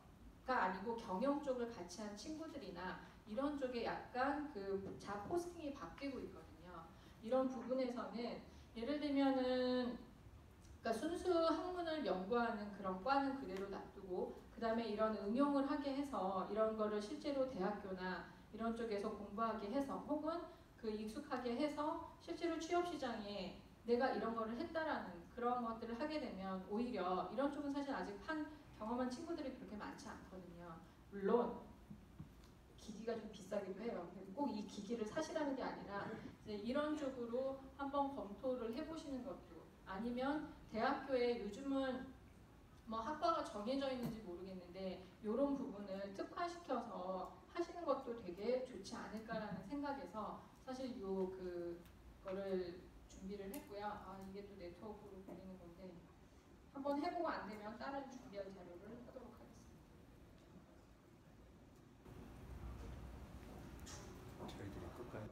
S3: 아니고 경영 쪽을 같이 한 친구들이나 이런 쪽에 약간 잡 포스팅이 바뀌고 있거든요. 이런 부분에서는 예를 들면은 그러니까 순수 학문을 연구하는 그런 과는 그대로 놔두고 그 다음에 이런 응용을 하게 해서 이런 거를 실제로 대학교나 이런 쪽에서 공부하게 해서 혹은 익숙하게 해서 실제로 취업시장에 내가 이런 거를 했다라는 그런 것들을 하게 되면 오히려 이런 쪽은 사실 아직 경험한 친구들이 그렇게 많지 않거든요. 물론 기기가 좀 비싸기도 해요. 꼭 이 기기를 사시라는 게 아니라 이제 이런 쪽으로 한번 검토를 해보시는 것도 아니면 대학교에 요즘은 뭐 학과가 정해져 있는지 모르겠는데 이런 부분을 특화시켜서 하시는 것도 되게 좋지 않을까라는 생각에서 사실 그거를 준비를 했고요. 이게 또 네트워크로 돌리는 건데 한번 해보고 안 되면 다른 준비한 자료를 하도록 하겠습니다.
S4: 저희들이 끌까요?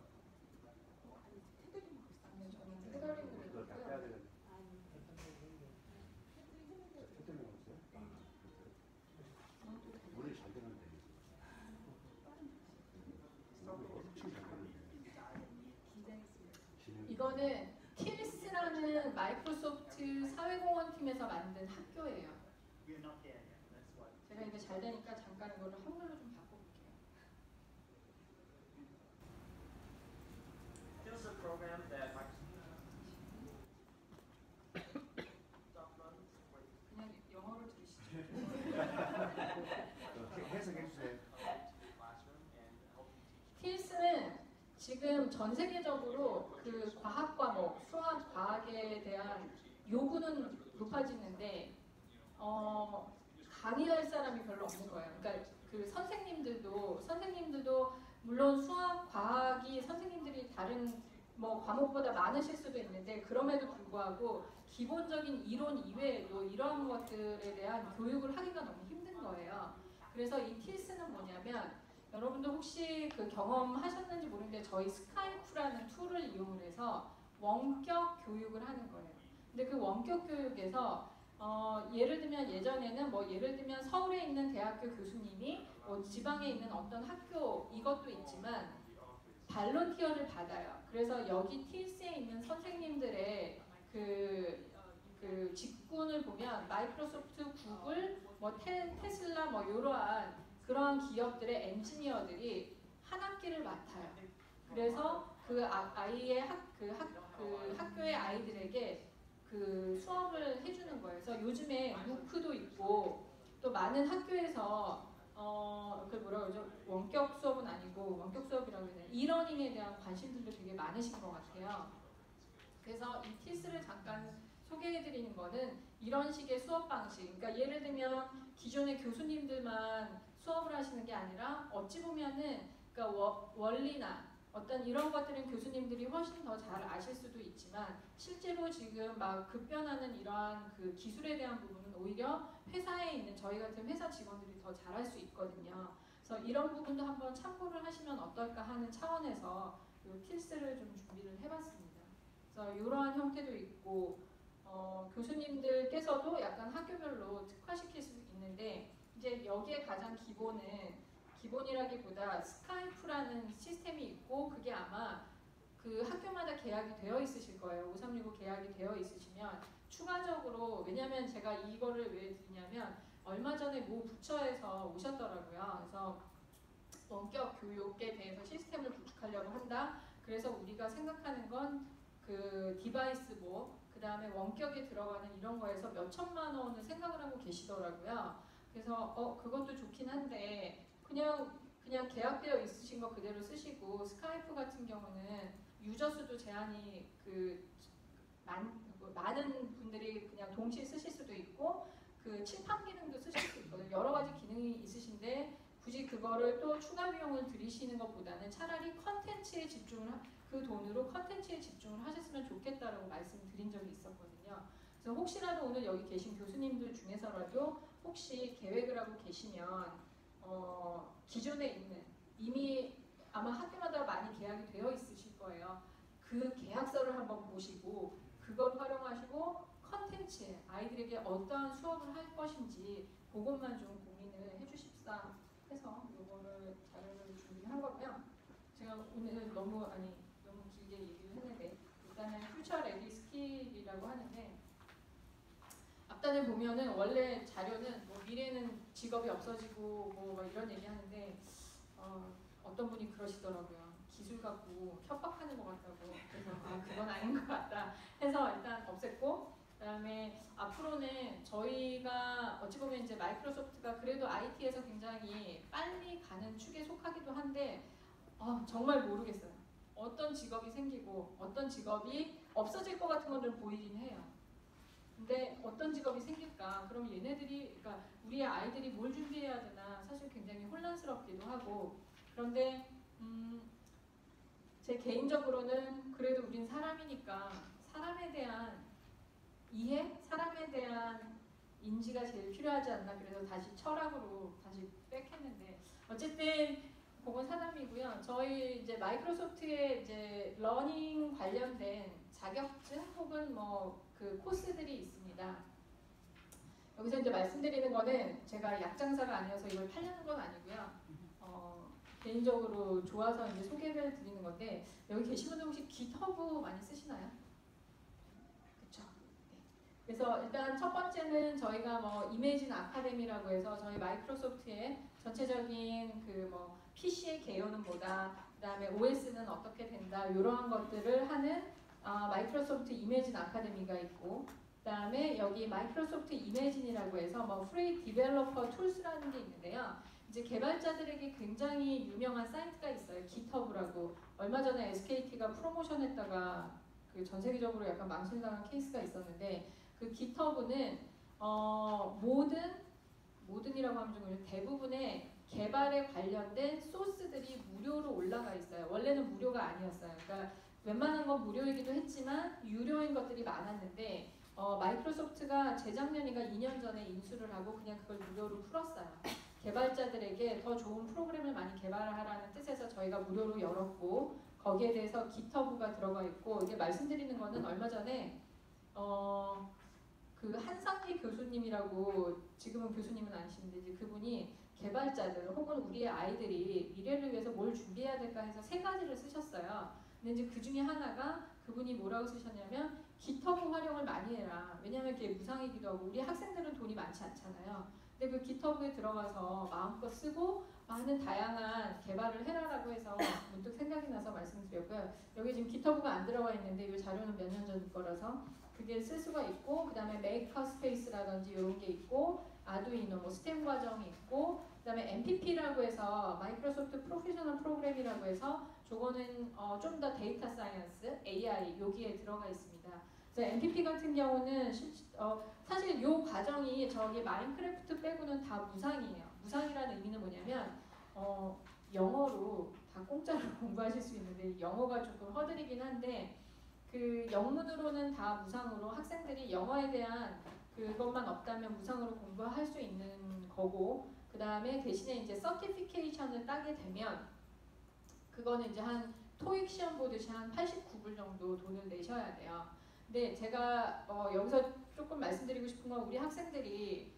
S3: 아니요, 저는 테더링으로
S1: 이걸 다
S3: 했고요.
S1: 빼야 되는데.
S4: 테드링 없어요? 원래 잘 되는데. 엄청 잘 되는데.
S3: 이거는 킬스라는 여기는 마이크로소프트 사회공헌팀에서 만든 학교예요.
S10: We're not there yet. That's what.
S3: 제가 이제 잘 되니까 잠깐 이거를 한글로 좀 바꿔볼게요.
S10: There's a program that Microsoft runs.
S3: 그냥 영어로 들으시죠.
S1: 해석해 주세요.
S10: Classroom and helping teach.
S3: 틸스는 지금 전 세계적으로 그 과학 과목, 수학, 과학에 대한 요구는 높아지는데 강의할 사람이 별로 없는 거예요. 그러니까 그 선생님들도 물론 수학, 과학이 선생님들이 다른 뭐 과목보다 많으실 수도 있는데 그럼에도 불구하고 기본적인 이론 이외에도 이러한 것들에 대한 교육을 하기가 너무 힘든 거예요. 그래서 이 틸스는 뭐냐면 여러분도 혹시 그 경험하셨는지 모르는데 저희 스카이프라는 툴을 이용을 해서 원격 교육을 하는 거예요. 근데 그 원격 교육에서 예를 들면 예전에는 예를 들면 서울에 있는 대학교 교수님이 지방에 있는 어떤 학교 이것도 있지만 발론티어를 받아요. 그래서 여기 틸스에 있는 선생님들의 그 직군을 보면 마이크로소프트, 구글, 테슬라 이러한 그러한 기업들의 엔지니어들이 한 학기를 맡아요. 그래서 그 아이의 학교의 아이들에게 그 수업을 해주는 거예요. 그래서 요즘에 무크도 있고 또 많은 학교에서 그 뭐라 그러죠? 원격 수업은 아니고 원격 수업이라고 해야 되나? 이러닝에 대한 관심들도 되게 많으신 것 같아요. 그래서 이 틸스를 잠깐 소개해드리는 거는 이런 식의 수업 방식. 그러니까 예를 들면 기존의 교수님들만 수업을 하시는 게 아니라 어찌 보면은 그러니까 원리나 어떤 이런 것들은 교수님들이 훨씬 더 잘 아실 수도 있지만 실제로 지금 막 급변하는 이러한 그 기술에 대한 부분은 오히려 회사에 있는 저희 같은 회사 직원들이 더 잘할 수 있거든요. 그래서 이런 부분도 한번 참고를 하시면 어떨까 하는 차원에서 이 틸스를 좀 준비를 해봤습니다. 그래서 이러한 형태도 있고 교수님들께서도 약간 학교별로 특화시킬 수 있는데 이제 여기에 가장 기본이라기보다 스카이프라는 시스템이 있고 그게 아마 그 학교마다 계약이 되어 있으실 거예요. 5365 계약이 되어 있으시면 추가적으로 왜냐면 제가 이거를 왜 드리냐면 얼마 전에 모 부처에서 오셨더라고요. 그래서 원격 교육에 대해서 시스템을 구축하려고 한다. 그래서 우리가 생각하는 건 그 디바이스 그 다음에 원격에 들어가는 이런 거에서 몇 천만 원을 생각을 하고 계시더라고요. 그래서 그것도 좋긴 한데 그냥 계약되어 있으신 거 그대로 쓰시고 스카이프 같은 경우는 유저 수도 제한이 많은 분들이 그냥 동시에 쓰실 수도 있고 그 칠판 기능도 쓰실 수 있거든요. 여러 가지 기능이 있으신데 굳이 그거를 또 추가 비용을 들이시는 것보다는 차라리 컨텐츠에 그 돈으로 컨텐츠에 집중을 하셨으면 좋겠다라고 말씀드린 적이 있었거든요. 그래서 혹시라도 오늘 여기 계신 교수님들 중에서라도 혹시 계획을 하고 계시면 기존에 있는 이미 아마 학교마다 많이 계약이 되어 있으실 거예요. 그 계약서를 한번 보시고 그걸 활용하시고 컨텐츠에 아이들에게 어떠한 수업을 할 것인지 그것만 좀 고민을 해주십사 해서 이거를 자료를 준비한 거고요. 제가 오늘 너무 길게 얘기를 했는데 일단은 퓨처 레디 스킬이라고 하는데 앞단에 보면은 원래 자료는 미래는 직업이 없어지고 이런 얘기 하는데 어떤 분이 그러시더라고요. 기술 갖고 협박하는 것 같다고. 그래서 그건 아닌 것 같다 해서 일단 없앴고 그다음에 앞으로는 저희가 어찌 보면 이제 마이크로소프트가 그래도 IT에서 굉장히 빨리 가는 축에 속하기도 한데 정말 모르겠어요. 어떤 직업이 생기고 어떤 직업이 없어질 것 같은 건 좀 보이긴 해요. 근데 어떤 직업이 생길까? 그럼 얘네들이, 그러니까 우리 아이들이 뭘 준비해야 되나 사실 굉장히 혼란스럽기도 하고 그런데 제 개인적으로는 그래도 우린 사람이니까 사람에 대한 이해, 사람에 대한 인지가 제일 필요하지 않나 그래서 다시 철학으로 다시 빽했는데 어쨌든 그건 사람이고요. 저희 이제 마이크로소프트의 이제 러닝 관련된 자격증 혹은 그 코스들이 있습니다. 여기서 이제 말씀드리는 거는 제가 약장사가 아니어서 이걸 팔려는 건 아니고요. 개인적으로 좋아서 이제 소개를 드리는 건데 여기 계신 분들 혹시 깃허브 많이 쓰시나요? 그쵸? 그래서 일단 첫 번째는 저희가 뭐 이매진 아카데미라고 해서 저희 마이크로소프트의 전체적인 그 뭐 PC의 개요는 뭐다, 그다음에 OS는 어떻게 된다, 이러한 것들을 하는 마이크로소프트 이매진 아카데미가 있고, 그다음에 여기 마이크로소프트 이매진이라고 해서 뭐 프리 디벨로퍼 툴스라는 게 있는데요. 이제 개발자들에게 굉장히 유명한 사이트가 있어요. GitHub라고. 얼마 전에 SKT가 프로모션했다가 그 전 세계적으로 약간 망신당한 케이스가 있었는데, 그 GitHub는 모든이라고 하면 좀 대부분의 개발에 관련된 소스들이 무료로 올라가 있어요. 원래는 무료가 아니었어요. 그러니까 웬만한 건 무료이기도 했지만 유료인 것들이 많았는데 마이크로소프트가 재작년인가 2년 전에 인수를 하고 그냥 그걸 무료로 풀었어요. 개발자들에게 더 좋은 프로그램을 많이 개발하라는 뜻에서 저희가 무료로 열었고, 거기에 대해서 GitHub가 들어가 있고, 이게 말씀드리는 거는 얼마 전에 그 한상희 교수님이라고, 지금은 교수님은 아니신데 이제 그분이 개발자들 혹은 우리의 아이들이 미래를 위해서 뭘 준비해야 될까 해서 3가지를 쓰셨어요. 근데 이제 그 중에 하나가 그분이 뭐라고 쓰셨냐면 GitHub 활용을 많이 해라. 왜냐하면 그게 무상이기도 하고 우리 학생들은 돈이 많지 않잖아요. 근데 그 GitHub에 들어가서 마음껏 쓰고 많은 다양한 개발을 해라라고 해서 문득 생각이 나서 말씀드렸고요. 여기 지금 GitHub가 안 들어가 있는데 이 자료는 몇 년 전 거라서 그게 쓸 수가 있고, 그 다음에 메이커스페이스라든지 이런 게 있고, 아두이노, 뭐 스템 과정이 있고, 그 다음에 MPP라고 해서 마이크로소프트 프로페셔널 프로그램이라고 해서 저거는 좀 더 데이터 사이언스, AI 여기에 들어가 있습니다. 그래서 MPP 같은 경우는 사실 이 과정이 저기 마인크래프트 빼고는 다 무상이에요. 무상이라는 의미는 뭐냐면 영어로 다 공짜로 공부하실 수 있는데 영어가 조금 허들이긴 한데 그 영문으로는 다 무상으로 학생들이 영어에 대한 그것만 없다면 무상으로 공부할 수 있는 거고, 그 다음에 대신에 이제 서티피케이션을 따게 되면 그거는 이제 한 토익 시험 보듯이 한 89불 정도 돈을 내셔야 돼요. 근데 제가 여기서 조금 말씀드리고 싶은 건 우리 학생들이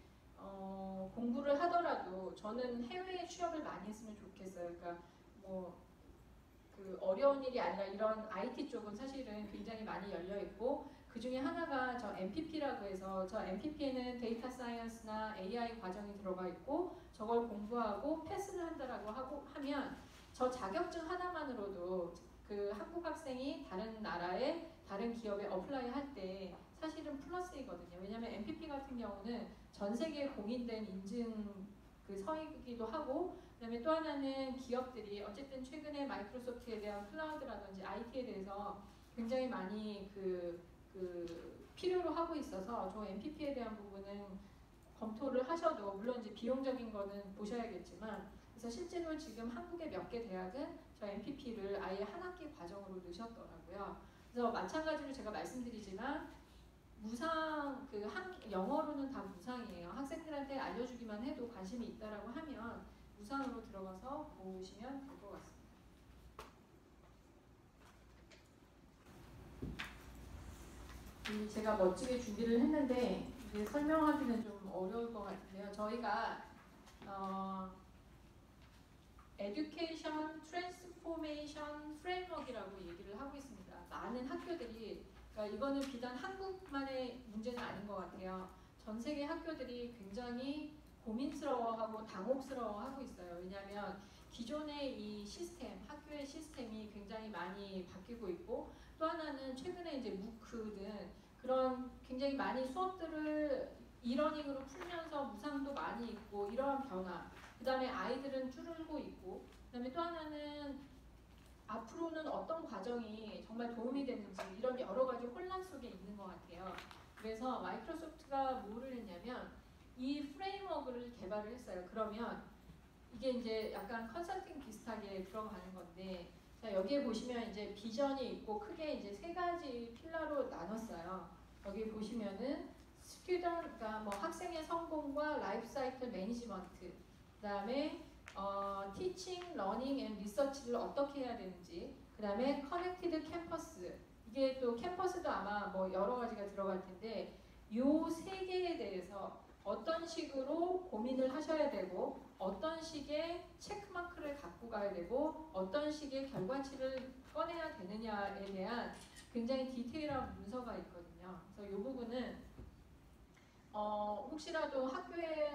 S3: 공부를 하더라도 저는 해외에 취업을 많이 했으면 좋겠어요. 그러니까 뭐 그 어려운 일이 아니라 이런 IT 쪽은 사실은 굉장히 많이 열려 있고, 그 중에 하나가 저 MPP라고 해서 저 MPP에는 데이터 사이언스나 AI 과정이 들어가 있고 저걸 공부하고 패스를 한다라고 하면 저 자격증 하나만으로도 그 한국 학생이 다른 나라에 다른 기업에 어플라이 할 때 사실은 플러스이거든요. 왜냐하면 MPP 같은 경우는 전 세계에 공인된 인증 그 서이기도 하고, 그다음에 또 하나는 기업들이 어쨌든 최근에 마이크로소프트에 대한 클라우드라든지 IT에 대해서 굉장히 많이 필요로 하고 있어서 저 MPP에 대한 부분은 검토를 하셔도, 물론 이제 비용적인 거는 보셔야겠지만, 그래서 실제로 지금 한국의 몇 개 대학은 저 MPP를 아예 한 학기 과정으로 넣으셨더라고요. 그래서 마찬가지로 제가 말씀드리지만 무상 영어로는 다 무상이에요. 학생들한테 알려주기만 해도 관심이 있다라고 하면 무상으로 들어가서 보시면 될 것 같습니다. 제가 멋지게 준비를 했는데 이게 설명하기는 좀 어려울 것 같은데요. 저희가 에듀케이션 트랜스포메이션 프레임워크라고 얘기를 하고 있습니다. 많은 학교들이, 그러니까 이거는 비단 한국만의 문제는 아닌 것 같아요. 전 세계 학교들이 굉장히 고민스러워하고 당혹스러워하고 있어요. 왜냐하면 기존의 이 시스템, 학교의 시스템이 굉장히 많이 바뀌고 있고, 또 하나는 최근에 이제 무크 등 그런 굉장히 많이 수업들을 이러닝으로 풀면서 무상도 많이 있고 이러한 변화, 그 다음에 아이들은 줄고 있고, 그 다음에 또 하나는 앞으로는 어떤 과정이 정말 도움이 되는지 이런 여러 가지 혼란 속에 있는 것 같아요. 그래서 마이크로소프트가 뭐를 했냐면 이 프레임워크를 개발을 했어요. 그러면 이게 이제 약간 컨설팅 비슷하게 들어가는 건데, 자 여기에 보시면 이제 비전이 있고 크게 이제 3가지 필러로 나눴어요. 여기 보시면은 그러니까 뭐 학생의 성공과 라이프 사이클 매니지먼트, 그다음에 티칭, 러닝 앤 리서치를 어떻게 해야 되는지, 그다음에 커넥티드 캠퍼스, 이게 또 캠퍼스도 아마 뭐 여러 가지가 들어갈 텐데 요 3개에 대해서 어떤 식으로 고민을 하셔야 되고, 어떤 식의 체크마크를 갖고 가야 되고, 어떤 식의 결과치를 꺼내야 되느냐에 대한 굉장히 디테일한 문서가 있거든요. 그래서 이 부분은 혹시라도 학교에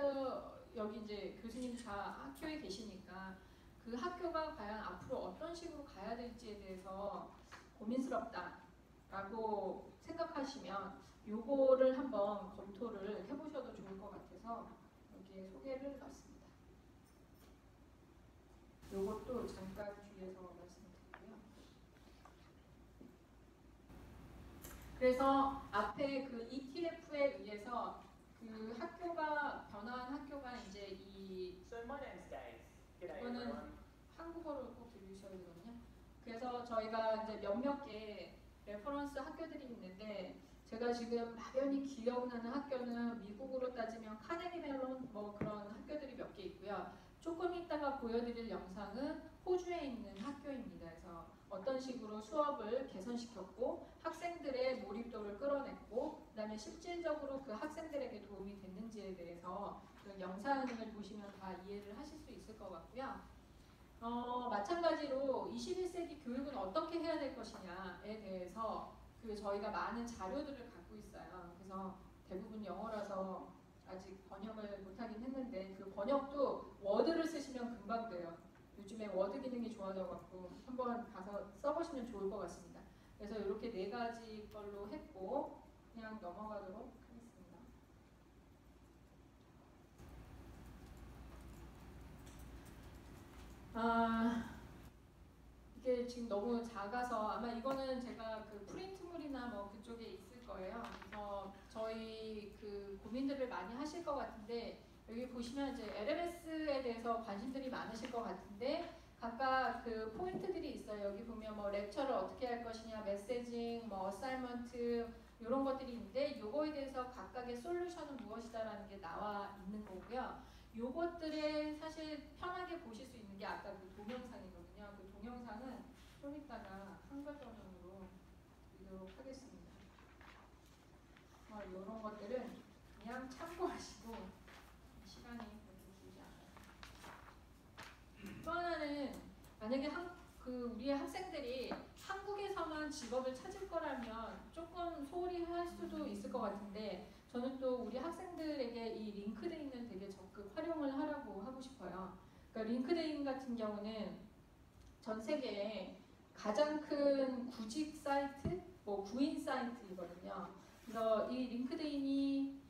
S3: 여기 이제 교수님 다 학교에 계시니까 그 학교가 과연 앞으로 어떤 식으로 가야 될지에 대해서 고민스럽다라고 생각하시면 요거를 한번 검토를 해보셔도 좋을 것 같아서 여기에 소개를 넣었습니다. 요것도 잠깐 뒤에서 말씀드리고요. 그래서 앞에 그 ETF에 의해서 그 학교가 변화한 학교가 이제 이
S10: So my name's Dave. G'day
S3: 이거는
S10: everyone.
S3: 한국어로 꼭 들으셔야 되거든요. 그래서 저희가 이제 몇몇 개 레퍼런스 학교들이 있는데 제가 지금 막연히 기억나는 학교는 미국으로 따지면 카네기 멜론 뭐 그런 학교들이 몇 개 있고요. 조금 이따가 보여드릴 영상은 호주에 있는 학교입니다. 그래서 어떤 식으로 수업을 개선시켰고 학생들의 몰입도를 끌어냈고 그다음에 실질적으로 그 학생들에게 도움이 됐는지에 대해서 그 영상을 보시면 다 이해를 하실 수 있을 것 같고요. 마찬가지로 21세기 교육은 어떻게 해야 될 것이냐에 대해서 그 저희가 많은 자료들을 갖고 있어요. 그래서 대부분 영어라서 아직 번역을 못하긴 했는데 그 번역도 워드를 쓰시면 금방 돼요. 요즘에 워드 기능이 좋아져갖고 한번 가서 써보시면 좋을 것 같습니다. 그래서 이렇게 4가지 걸로 했고 그냥 넘어가도록 하겠습니다. 이게 지금 너무 작아서 아마 이거는 제가 그 프린트물이나 뭐 그쪽에 있을 거예요. 그래서 저희 그 고민들을 많이 하실 것 같은데 여기 보시면 이제 LMS에 대해서 관심들이 많으실 것 같은데 각각 그 포인트들이 있어요. 여기 보면 뭐 렉처를 어떻게 할 것이냐, 메시징, 뭐 어사이먼트 이런 것들이 있는데 요거에 대해서 각각의 솔루션은 무엇이다라는 게 나와 있는 거고요. 요것들에 사실 편하게 보실 수 있는 게 아까 그 동영상이거든요. 그 동영상은 좀 이따가 한글 버전으로 드리도록 하겠습니다. 이런 것들은 그냥 참고하시고 시간이 그렇게 길지 않아요. 또 하나는 만약에 우리의 학생들이 한국에서만 직업을 찾을 거라면 조금 소홀히 할 수도 있을 것 같은데 저는 또 우리 학생들에게 이 링크드인을 되게 적극 활용을 하라고 하고 싶어요. 그러니까 링크드인 같은 경우는 전 세계에 가장 큰 구직 사이트, 뭐 구인 사이트이거든요. 그래서 이 링크드인이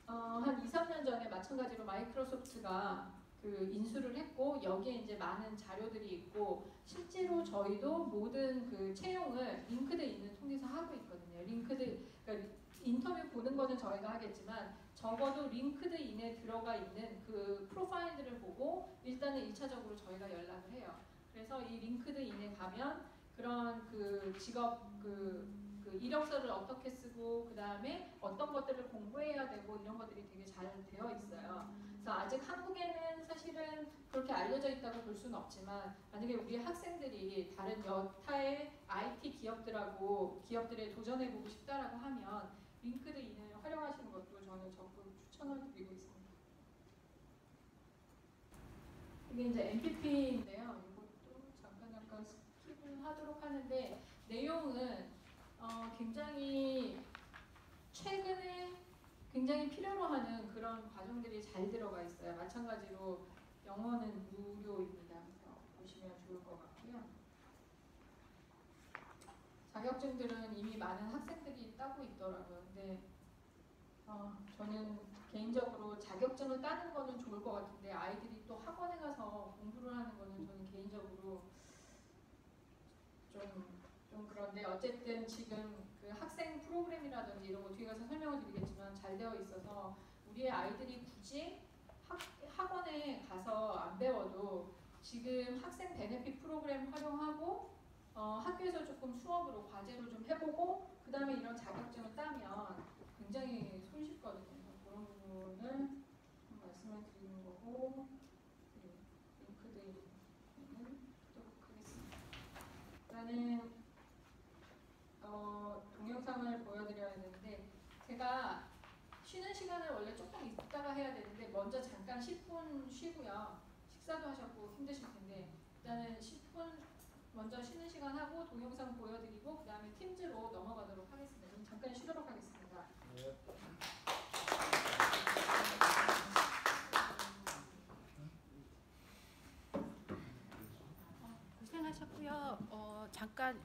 S3: 한 2, 3년 전에 마찬가지로 마이크로소프트가 그 인수를 했고 여기에 이제 많은 자료들이 있고 실제로 저희도 모든 그 채용을 링크드인을 통해서 하고 있거든요. 그러니까 인터뷰 보는 거는 저희가 하겠지만 적어도 링크드인에 들어가 있는 그 프로파일들을 보고 일단은 1차적으로 저희가 연락을 해요. 그래서 이 링크드인에 가면 그런 그 직업 그 이력서를 어떻게 쓰고 그 다음에 어떤 것들을 공부해야 되고 이런 것들이 되게 잘 되어 있어요. 그래서 아직 한국에는 사실은 그렇게 알려져 있다고 볼 수는 없지만 만약에 우리 학생들이 다른 여타의 IT 기업들에 도전해보고 싶다라고 하면 링크드인을 활용하시는 것도 저는 적극 추천을 드리고 있습니다. 이게 이제 MPP인데요. 이것도 잠깐 스킵을 하도록 하는데 내용은 굉장히 최근에 굉장히 필요로 하는 그런 과정들이 잘 들어가 있어요. 마찬가지로 영어는 무료입니다. 그래서 보시면 좋을 것 같고요. 자격증들은 이미 많은 학생들이 따고 있더라고요. 근데 저는 개인적으로 자격증을 따는 거는 좋을 것 같은데 아이들이 또 학원에 가서 공부를 하는 거는 저는 개인적으로 좀 그런데 어쨌든 지금 그 학생 프로그램이라든지 이런 거 뒤에 가서 설명을 드리겠지만 잘 되어 있어서 우리의 아이들이 굳이 학원에 가서 안 배워도 지금 학생 베네핏 프로그램 활용하고 학교에서 조금 수업으로 과제로 좀 해보고 그 다음에 이런 자격증을 따면 굉장히 손쉽거든요. 그런 부분을 말씀을 드리는 거고 링크드인은 하도록 하겠습니다. 일단은 동영상을 보여드려야 되는데 제가 쉬는 시간을 원래 조금 있다가 해야 되는데 먼저 잠깐 10분 쉬고요. 식사도 하셨고 힘드실 텐데 일단은 10분 먼저 쉬는 시간 하고 동영상 보여드리고 그 다음에 팀즈로 넘어가도록 하겠습니다. 그럼 잠깐 쉬도록 하겠습니다.
S1: 네.
S11: 잠깐